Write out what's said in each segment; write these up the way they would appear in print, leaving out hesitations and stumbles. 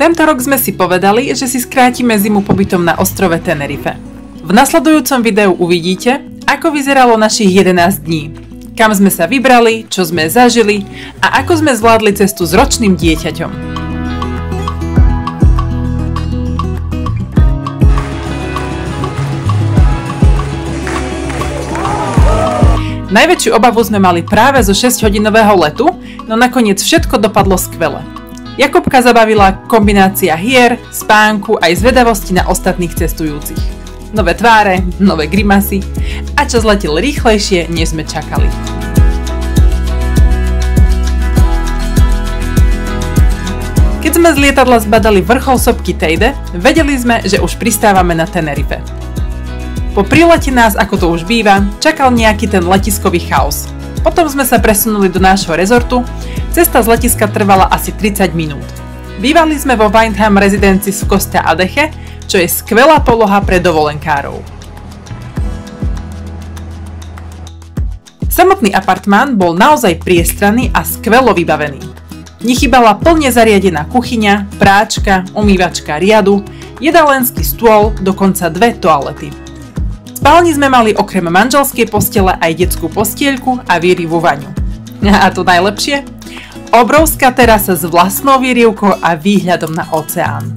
Tento rok sme si povedali, že si skrátime zimu pobytom na ostrove Tenerife. V nasledujúcom videu uvidíte, ako vyzeralo našich 11 dní, kam sme sa vybrali, čo sme zažili a ako sme zvládli cestu s ročným dieťaťom. Najväčšiu obavu sme mali práve zo 6-hodinového letu, no nakoniec všetko dopadlo skvele. Jakubka zabavila kombinácia hier, spánku aj zvedavosti na ostatných cestujúcich. Nové tváre, nové grimasy a čas letel rýchlejšie, než sme čakali. Keď sme z lietadla zbadali vrchol sopky Teide, vedeli sme, že už pristávame na Tenerife. Po prilete nás, ako to už býva, čakal nejaký ten letiskový chaos. Potom sme sa presunuli do nášho rezortu, cesta z letiska trvala asi 30 minút. Bývali sme vo Windham Residences v Costa Adeje, čo je skvelá poloha pre dovolenkárov. Samotný apartmán bol naozaj priestranný a skvelo vybavený. Nechybala plne zariadená kuchyňa, práčka, umývačka riadu, jedalenský stôl, dokonca 2 toalety. V spálni sme mali okrem manželskej postele aj detskú postieľku a výrivú vaňu. A to najlepšie? Obrovská terasa s vlastnou výrivkou a výhľadom na oceán.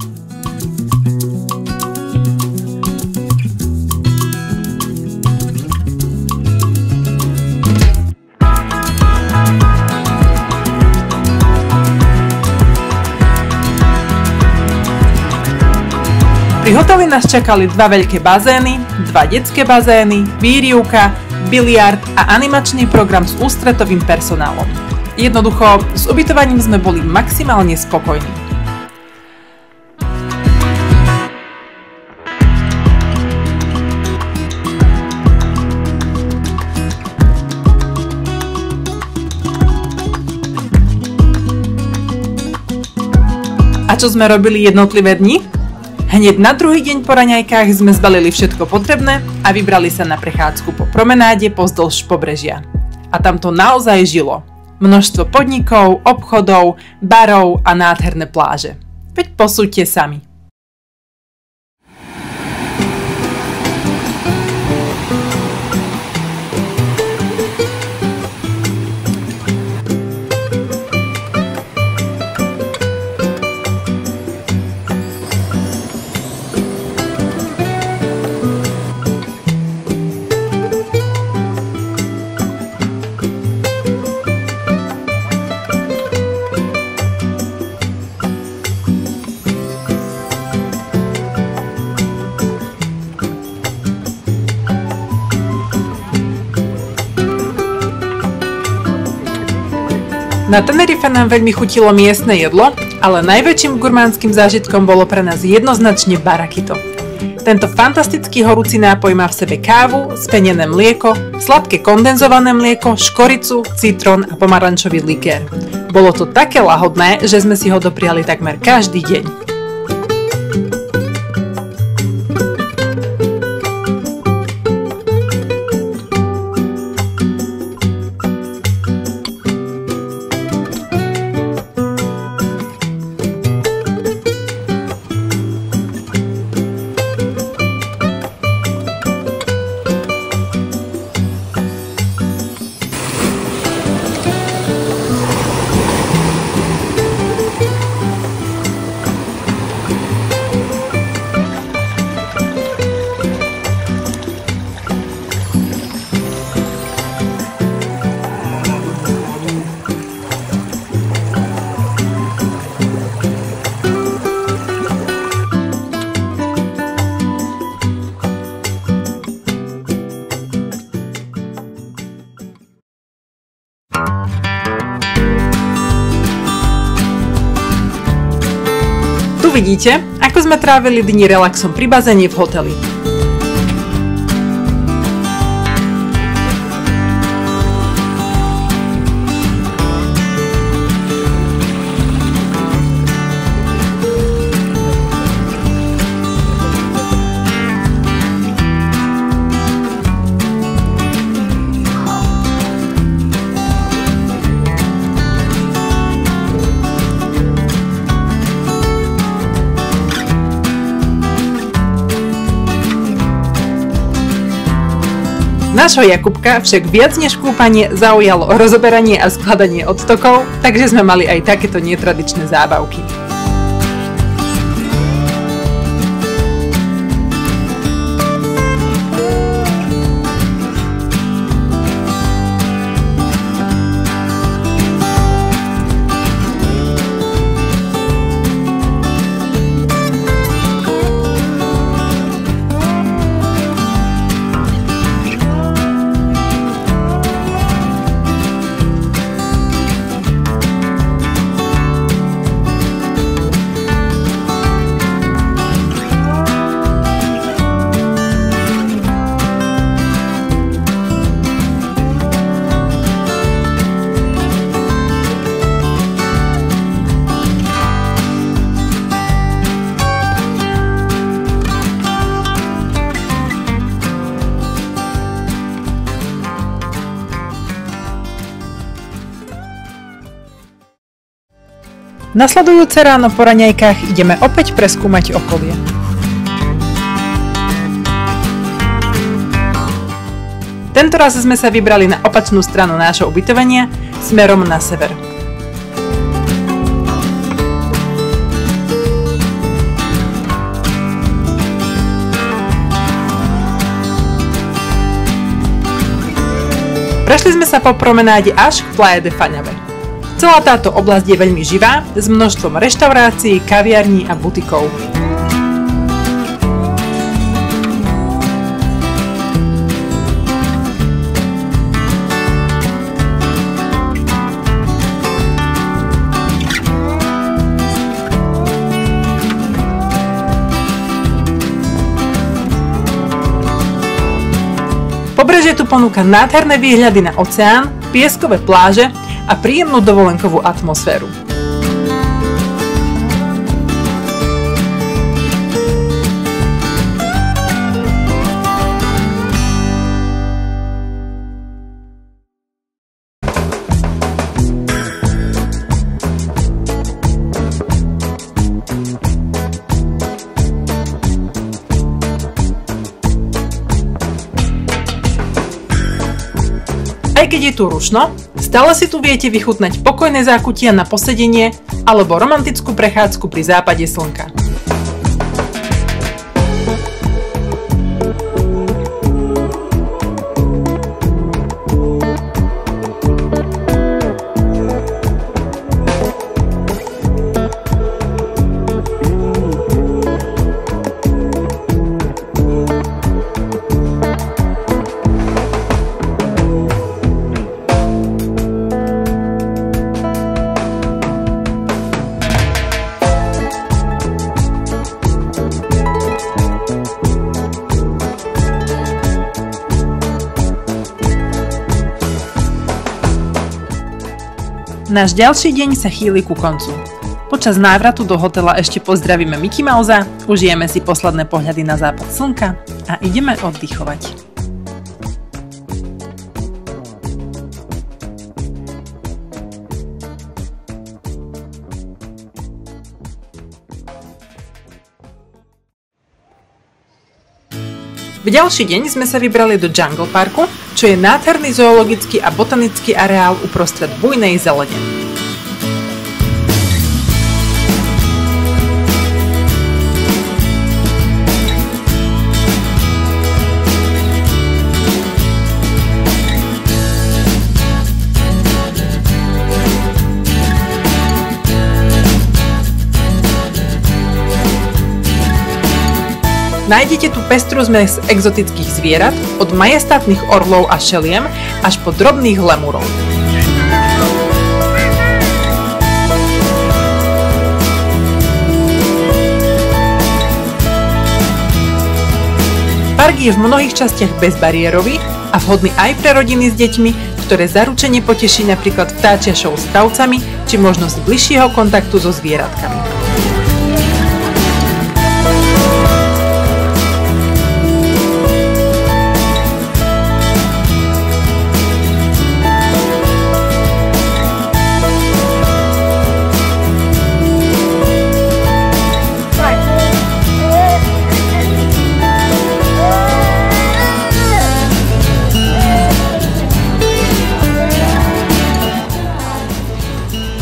Pri hoteli nás čakali 2 veľké bazény, 2 detské bazény, výrivka, biliard a animačný program s ústretovým personálom. Jednoducho, s ubytovaním sme boli maximálne spokojní. A čo sme robili jednotlivé dni? Hneď na druhý deň po raňajkách sme zbalili všetko potrebné a vybrali sa na prechádzku po promenáde pozdĺž pobrežia. A tam to naozaj žilo. Množstvo podnikov, obchodov, barov a nádherné pláže. Veď posúďte sami. Na Tenerife nám veľmi chutilo miestne jedlo, ale najväčším gurmánskym zážitkom bolo pre nás jednoznačne barakito. Tento fantastický horúci nápoj má v sebe kávu, spenené mlieko, sladké kondenzované mlieko, škoricu, citrón a pomarančový likér. Bolo to také lahodné, že sme si ho dopriali takmer každý deň. Tu vidíte, ako sme trávili dni relaxom pri bazéne v hoteli. Nášho Jakubka však viac než kúpanie zaujalo rozoberanie a skladanie odtokov, takže sme mali aj takéto netradičné zábavky. Nasledujúce ráno po raňajkách ideme opäť preskúmať okolie. Tentoraz sme sa vybrali na opačnú stranu nášho ubytovania, smerom na sever. Prešli sme sa po promenáde až k Playa de Faňave. Celá táto oblasť je veľmi živá, s množstvom reštaurácií, kaviarní a butikov. Pobrežie tu ponúka nádherné výhľady na oceán, pieskové pláže a príjemnú dovolenkovú atmosféru. Aj keď je tu rušno, stále si tu viete vychutnať pokojné zákutia na posedenie alebo romantickú prechádzku pri západe slnka. Náš ďalší deň sa chýli ku koncu. Počas návratu do hotela ešte pozdravíme Mickey Mousea, užijeme si posledné pohľady na západ slnka a ideme oddychovať. V ďalší deň sme sa vybrali do Jungle Parku, čo je nádherný zoologický a botanický areál uprostred bujnej zelene. Nájdete tu pestrú zmes exotických zvierat, od majestátnych orlov a šeliem až po drobných lemurov. Park je v mnohých častiach bezbariérový a vhodný aj pre rodiny s deťmi, ktoré zaručene poteší napríklad vtáčia show s tavcami či možnosť bližšieho kontaktu so zvieratkami.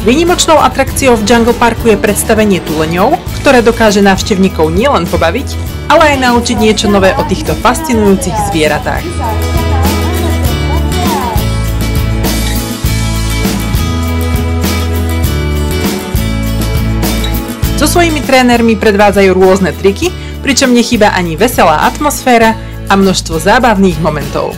Výnimočnou atrakciou v Jungle Parku je predstavenie tuleňov, ktoré dokáže návštevníkov nielen pobaviť, ale aj naučiť niečo nové o týchto fascinujúcich zvieratách. So svojimi trénermi predvádzajú rôzne triky, pričom nechýba ani veselá atmosféra a množstvo zábavných momentov.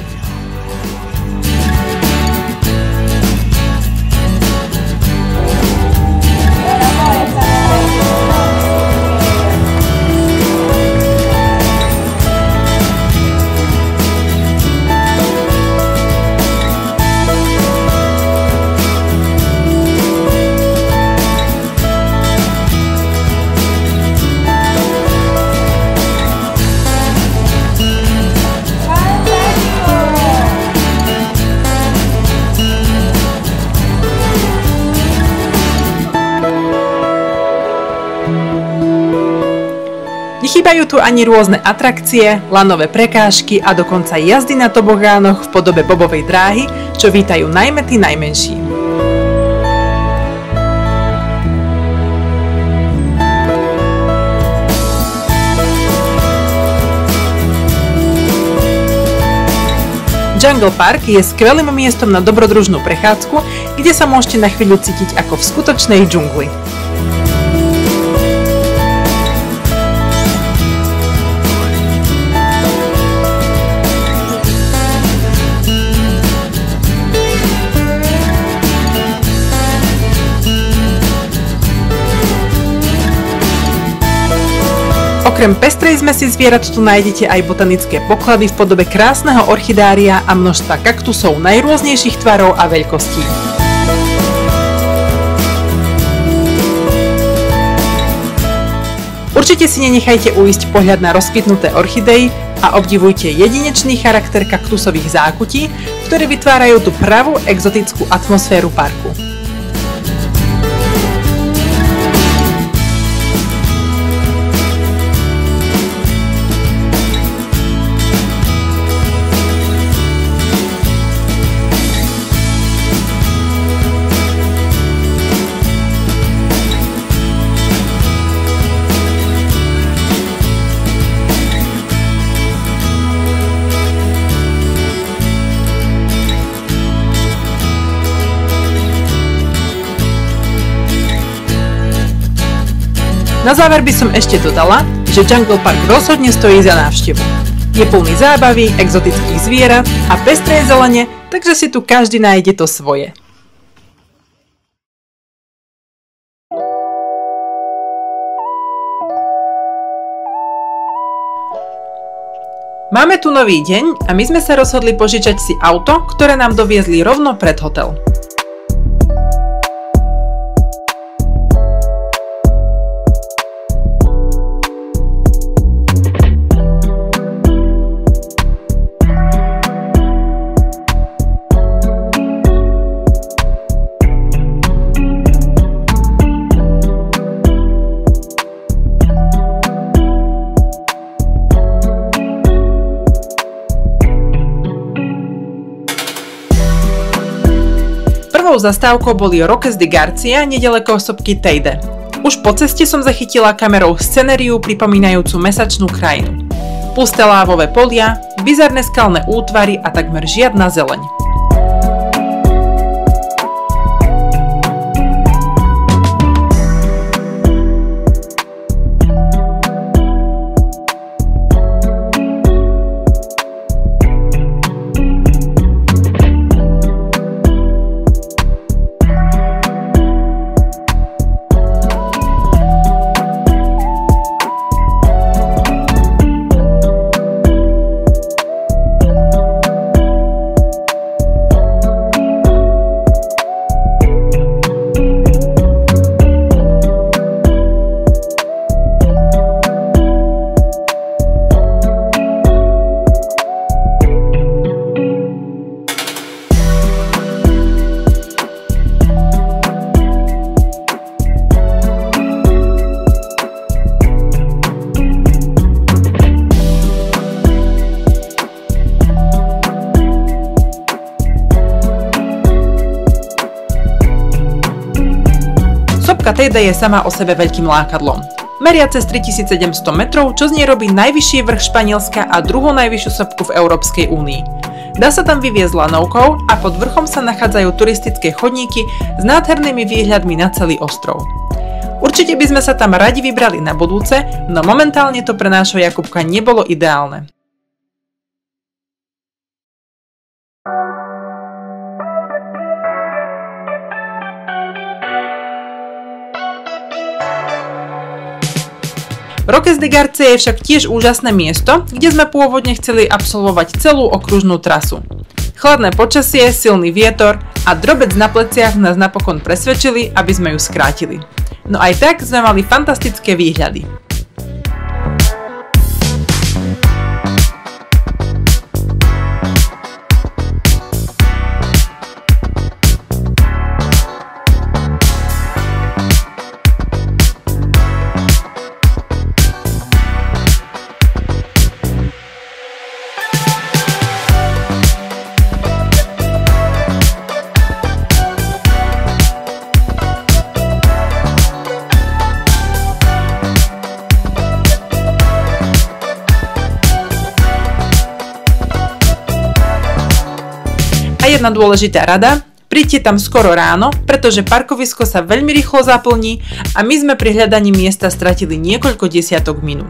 Nechýbajú tu ani rôzne atrakcie, lanové prekážky a dokonca jazdy na tobogánoch v podobe bobovej dráhy, čo vítajú najmä tí najmenší. Jungle Park je skvelým miestom na dobrodružnú prechádzku, kde sa môžete na chvíľu cítiť ako v skutočnej džungli. Okrem pestrej zmesi zvierat tu nájdete aj botanické poklady v podobe krásneho orchidária a množstva kaktusov najrôznejších tvarov a veľkostí. Určite si nenechajte uísť pohľad na rozkvitnuté orchidei a obdivujte jedinečný charakter kaktusových zákutí, ktoré vytvárajú tú pravú exotickú atmosféru parku. Na záver by som ešte dodala, že Jungle Park rozhodne stojí za návštevu. Je plný zábavy, exotických zvierat a pestrej zelene, takže si tu každý nájde to svoje. Máme tu nový deň a my sme sa rozhodli požičať si auto, ktoré nám doviezli rovno pred hotel. Prvou zastávkou boli Roques de Garcia nedaleko sopky Teide. Už po ceste som zachytila kamerou scenériu pripomínajúcu mesačnú krajinu. Pusté lávové polia, bizarné skalné útvary a takmer žiadna zeleň. Sopka Tejda je sama o sebe veľkým lákadlom. Meria cez 3700 metrov, čo z nej robí najvyšší vrch Španielska a druhú najvyššiu sopku v Európskej únii. Dá sa tam vyviezť lanovkou a pod vrchom sa nachádzajú turistické chodníky s nádhernými výhľadmi na celý ostrov. Určite by sme sa tam radi vybrali na budúce, no momentálne to pre nášho Jakubka nebolo ideálne. Roques de Garce je však tiež úžasné miesto, kde sme pôvodne chceli absolvovať celú okružnú trasu. Chladné počasie, silný vietor a drobec na pleciach nás napokon presvedčili, aby sme ju skrátili. No aj tak sme mali fantastické výhľady. A jedna dôležitá rada, príďte tam skoro ráno, pretože parkovisko sa veľmi rýchlo zaplní a my sme pri hľadaní miesta stratili niekoľko desiatok minút.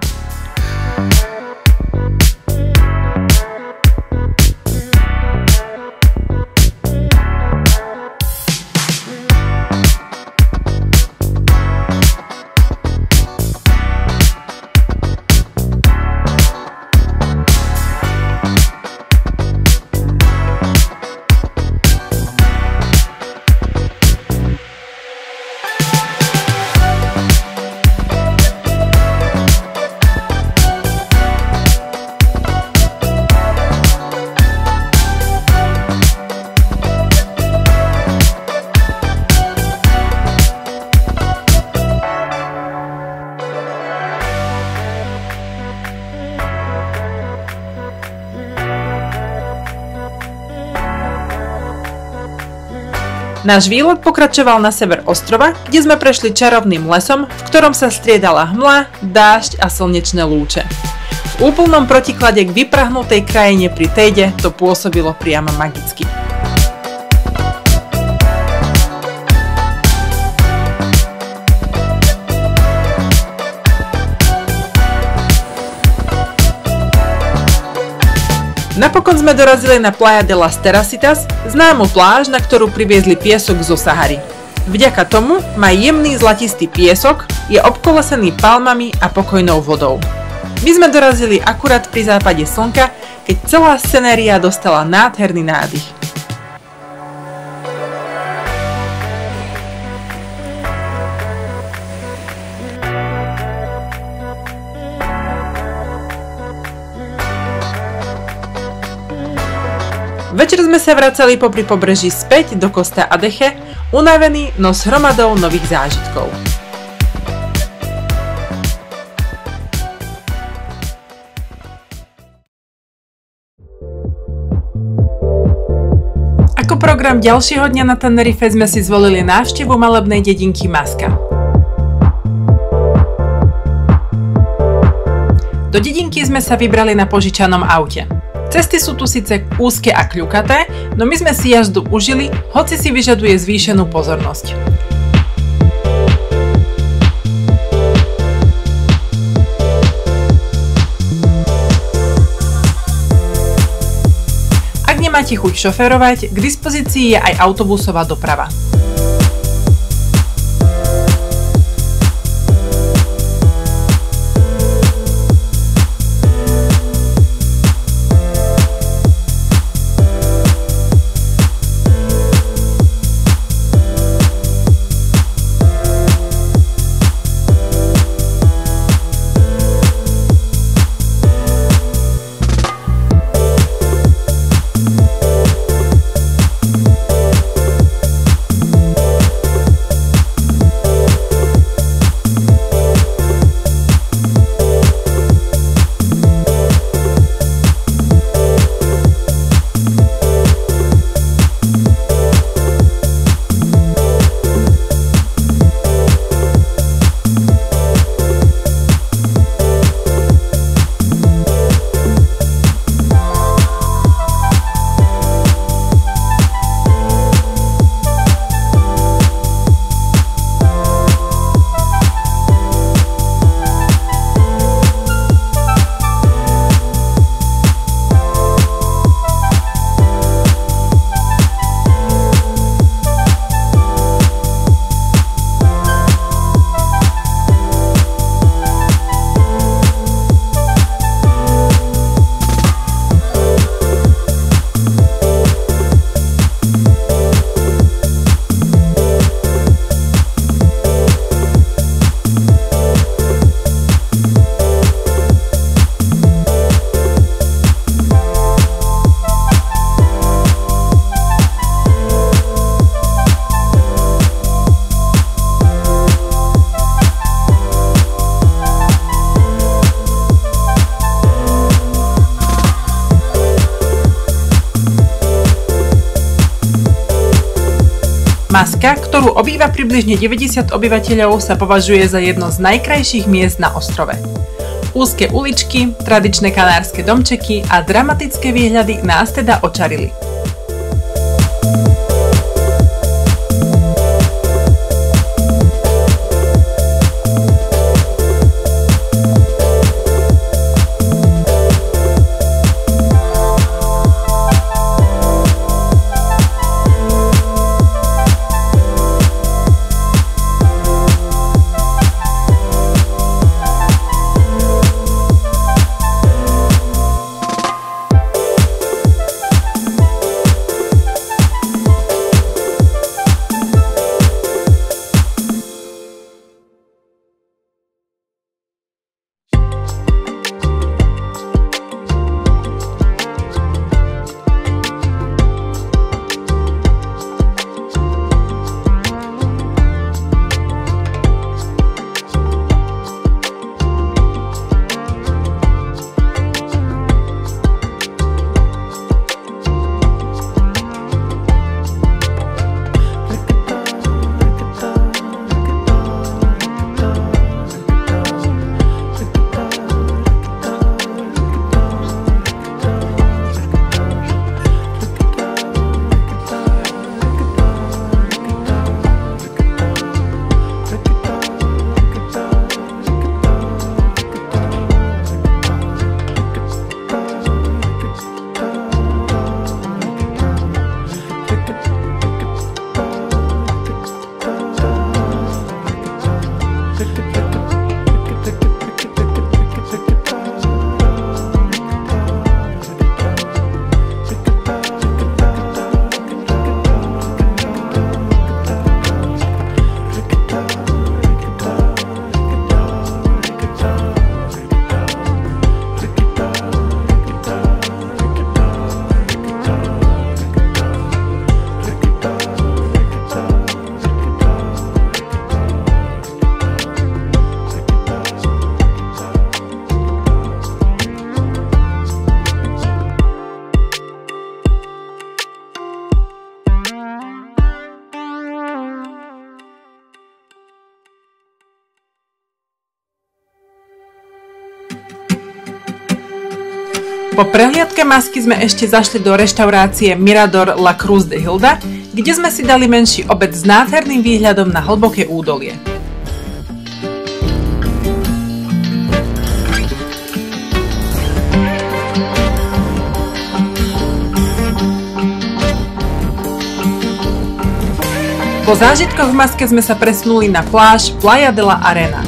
Náš výlet pokračoval na sever ostrova, kde sme prešli čarovným lesom, v ktorom sa striedala hmla, dážď a slnečné lúče. V úplnom protiklade k vyprahnutej krajine pri Tejde to pôsobilo priamo magicky. Napokon sme dorazili na Playa de las Terrasitas, známu pláž, na ktorú priviezli piesok zo Sahary. Vďaka tomu má jemný zlatistý piesok, je obkolesený palmami a pokojnou vodou. My sme dorazili akurát pri západe slnka, keď celá scenéria dostala nádherný nádych. Večer sme sa vracali popri pobreží späť do Costa Adeje, unavení, no s hromadou nových zážitkov. Ako program ďalšieho dňa na Tenerife sme si zvolili návštevu malebnej dedinky Masca. Do dedinky sme sa vybrali na požičanom aute. Cesty sú tu síce úzke a kľukaté, no my sme si jazdu užili, hoci si vyžaduje zvýšenú pozornosť. Ak nemáte chuť šoférovať, k dispozícii je aj autobusová doprava. Maska, ktorú obýva približne 90 obyvateľov, sa považuje za jedno z najkrajších miest na ostrove. Úzke uličky, tradičné kanárske domčeky a dramatické výhľady nás teda očarili. Po prehliadke Masky sme ešte zašli do reštaurácie Mirador La Cruz de Hilda, kde sme si dali menší obed s nádherným výhľadom na hlboké údolie. Po zážitkoch v Maske sme sa presunuli na pláž Playa de la Arena.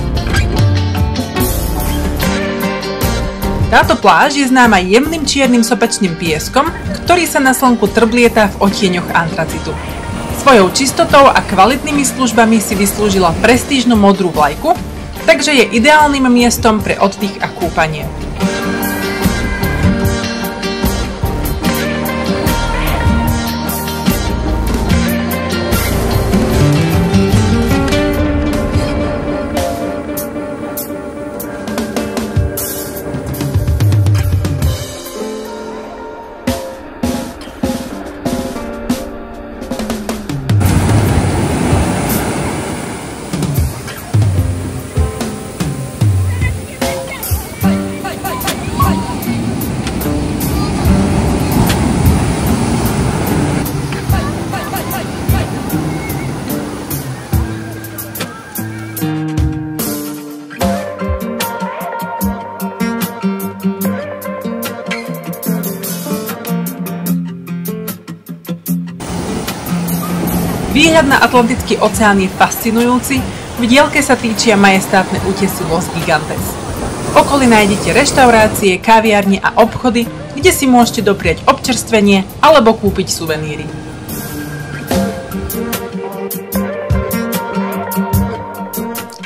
Táto pláž je známa jemným čiernym sopečným pieskom, ktorý sa na slnku trblieta v odtieňoch antracitu. Svojou čistotou a kvalitnými službami si vyslúžila prestížnu modrú vlajku, takže je ideálnym miestom pre oddych a kúpanie. Výhľad na Atlantický oceán je fascinujúci, v diaľke sa týčia majestátne útesy Los Gigantes. V okolí nájdete reštaurácie, kaviarne a obchody, kde si môžete dopriať občerstvenie alebo kúpiť suveníry.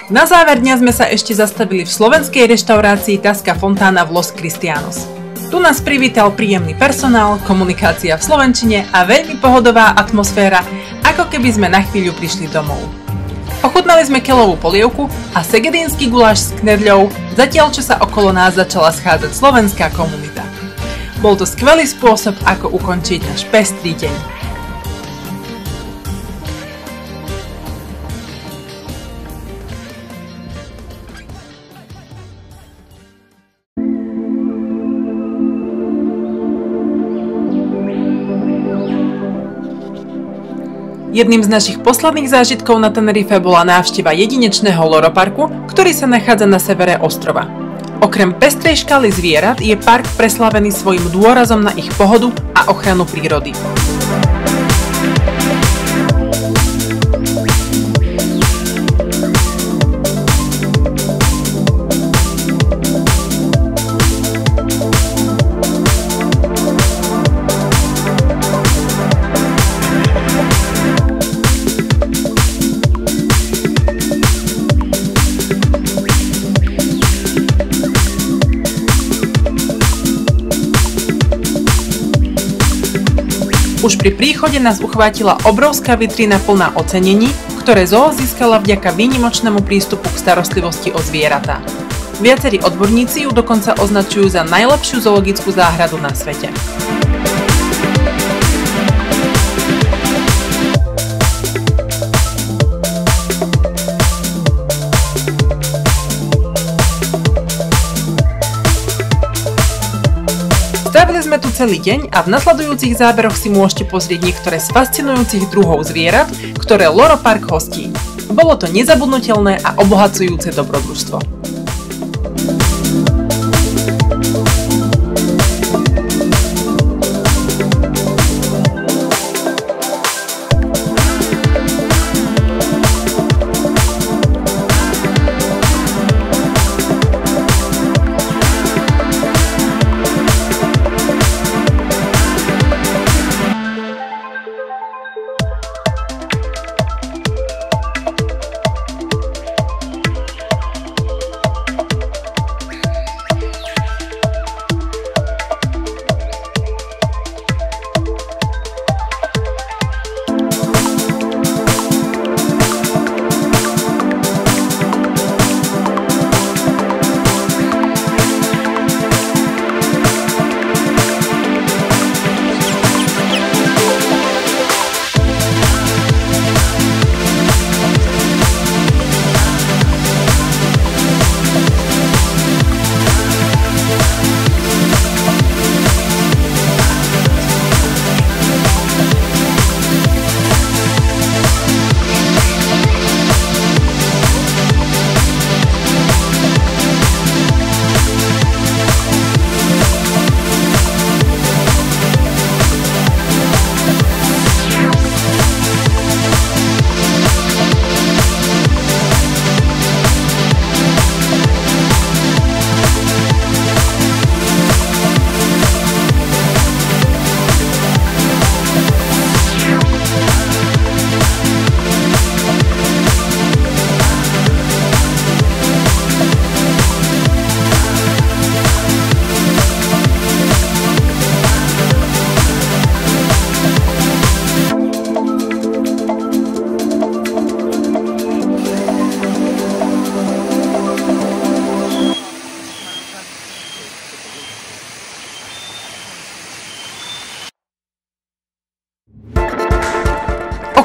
Na záver dňa sme sa ešte zastavili v slovenskej reštaurácii Tasca Fontana v Los Cristianos. Tu nás privítal príjemný personál, komunikácia v slovenčine a veľmi pohodová atmosféra, ako keby sme na chvíľu prišli domov. Ochutnali sme keľovú polievku a segedínsky guláš s knedľou, zatiaľ čo sa okolo nás začala schádzať slovenská komunita. Bol to skvelý spôsob, ako ukončiť náš pestrý deň. Jedným z našich posledných zážitkov na Tenerife bola návšteva jedinečného loroparku, ktorý sa nachádza na severe ostrova. Okrem pestrej škály zvierat je park preslavený svojim dôrazom na ich pohodu a ochranu prírody. Už pri príchode nás uchvátila obrovská vitrína plná ocenení, ktoré zoo získala vďaka výnimočnému prístupu k starostlivosti o zvieratá. Viacerí odborníci ju dokonca označujú za najlepšiu zoologickú záhradu na svete. Strávili sme tu celý deň a v nasledujúcich záberoch si môžete pozrieť niektoré z fascinujúcich druhov zvierat, ktoré Loropark hostí. Bolo to nezabudnutelné a obohacujúce dobrodružstvo.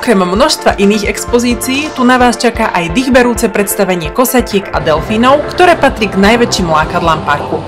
Okrem množstva iných expozícií, tu na vás čaká aj dýchberúce predstavenie kosatiek a delfínov, ktoré patrí k najväčším lákadlám parku.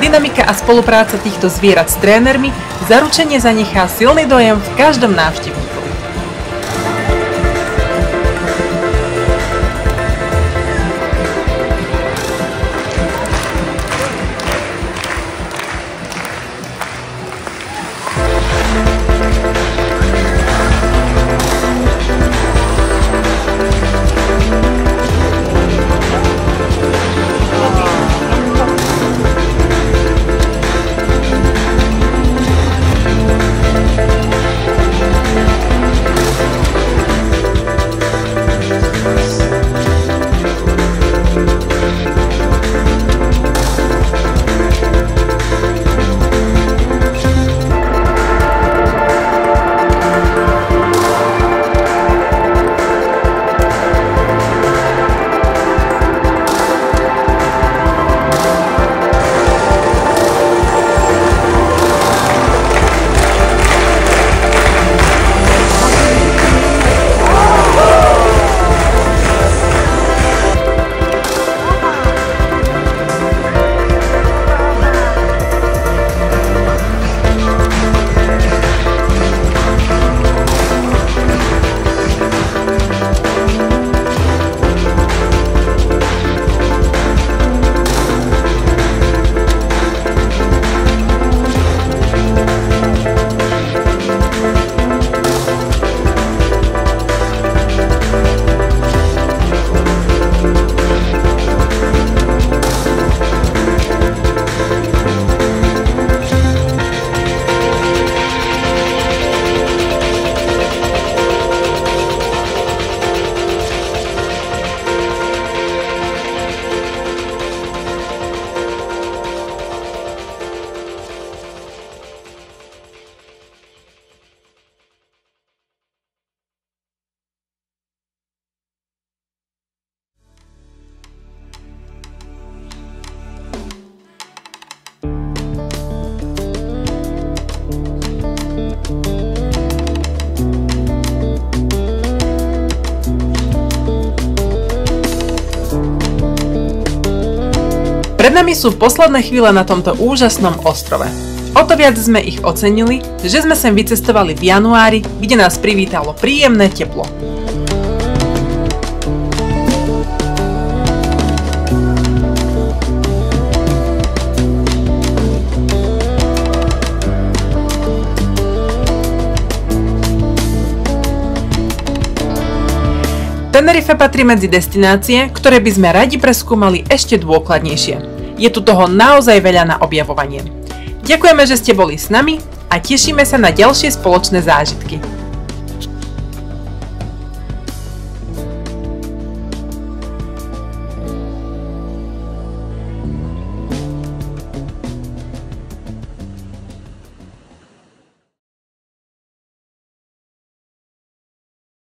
Dynamika a spolupráca týchto zvierat s trénermi zaručene zanechá silný dojem v každom návštevníkovi. Pred nami sú posledné chvíle na tomto úžasnom ostrove. O to viac sme ich ocenili, že sme sem vycestovali v januári, kde nás privítalo príjemné teplo. Tenerife patrí medzi destinácie, ktoré by sme radi preskúmali ešte dôkladnejšie. Je tu toho naozaj veľa na objavovanie. Ďakujeme, že ste boli s nami a tešíme sa na ďalšie spoločné zážitky.